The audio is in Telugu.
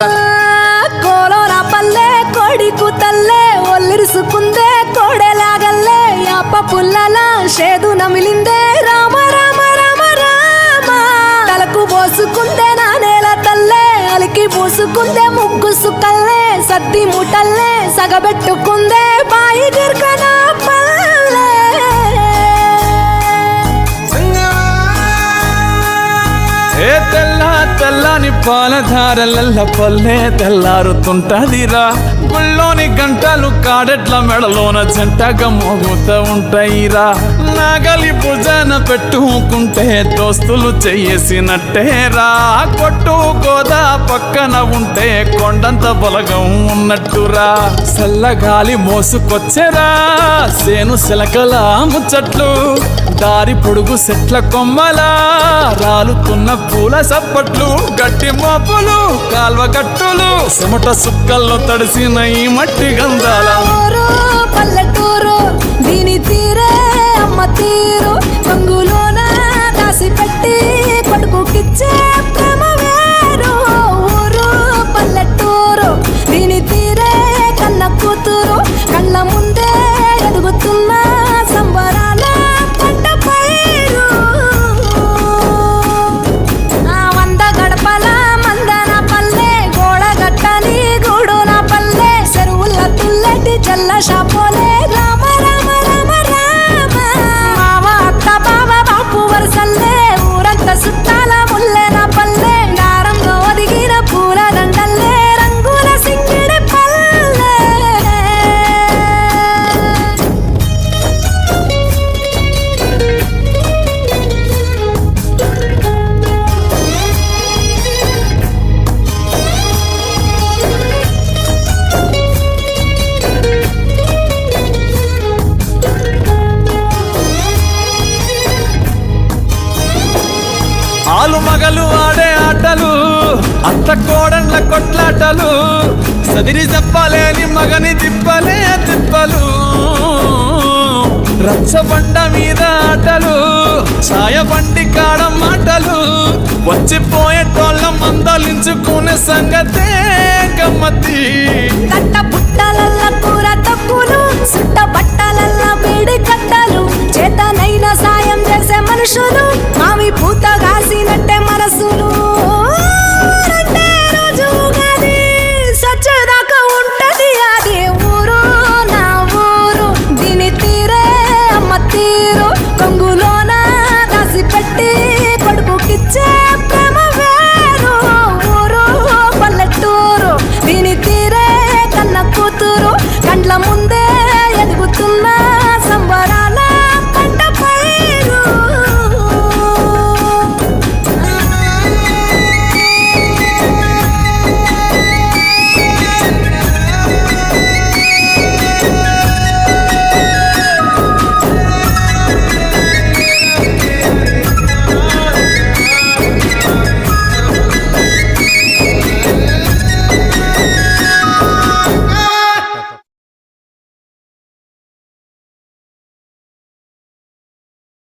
కోలోన పల్లె కోడి కూతల్లే ఒల్లిరుసుకుందే కోడెలాగల్లే యాప పుల్లల షేదు నమిలిందే రామ రామ రామ రామ తలకు పోసుకుందే నానేల తల్లే అలికి పూసుకుందే ముగ్గు సుక్కల్లే సద్ది ముటల్లే సగబెట్టుకుందే బాయి గిర్కన పల్లె ఏ తెల్ల తెల్లని పాలధారలల్ల పల్లె తెల్లారుతుంటదిరా గుళ్ళోని గంటలు కాడెట్ల మెడలోన జంటగా మోగుతూ ఉంటాయిరా నాగలి భుజాన పెట్టుకుంటే దోస్తులు చెయ్యేసినట్టేరా కొట్టు గోదా పక్కన ఉంటే కొండంత బలగం ఉన్నట్టురా చల్లగాలి మోసుకొచ్చెరా సేను శిలకల ముచ్చట్లు దారి పొడుగు సెట్ల కొమ్మలా రాలుతున్న పూల సప్పట్లు గట్టి మోపులు కాల్వ గట్టులు చెమట సుక్కల్లో తడిసిన ఈ మట్టి గంధాల పల్లెటూరు దీని తీరే అమ్మ తీరు రంగులోన దాసి పెట్టి కొడుకుకిచ్చే ప్రేమ వేరు ఊరు పల్లెటూరు దీని తీరే కన్న కూతురు కళ్ళ ముందే ఎదుగుతున్న సంబరాల పంట పైరు వంద గడపల మందన పల్లె గోడ గట్టని గూడున పల్లె చెరువుల తుల్లటి చల్ల షాపోలే రామ రామ రామ రామ మావ అత్త బావ బాపు వరసల్లే ఊరంత సుట్టాల ముల్లెన పల్లె దారంలో ఒదిగిన పూల దండల్లే రంగుల సింగిడి పల్లె ఆలు మగలు ఆడే ఆటలు అత్త కోడళ్ళ కొట్లాటలు సదిరి చెప్పలేని మగని తిప్పలే తిప్పలు రచ్చబండ మీద ఆటలు ఛాయబండి కాడ మాటలు వచ్చిపోయేటోళ్ళ మందలించుకునే సంగతే గమ్మతి కట్ట పుట్టల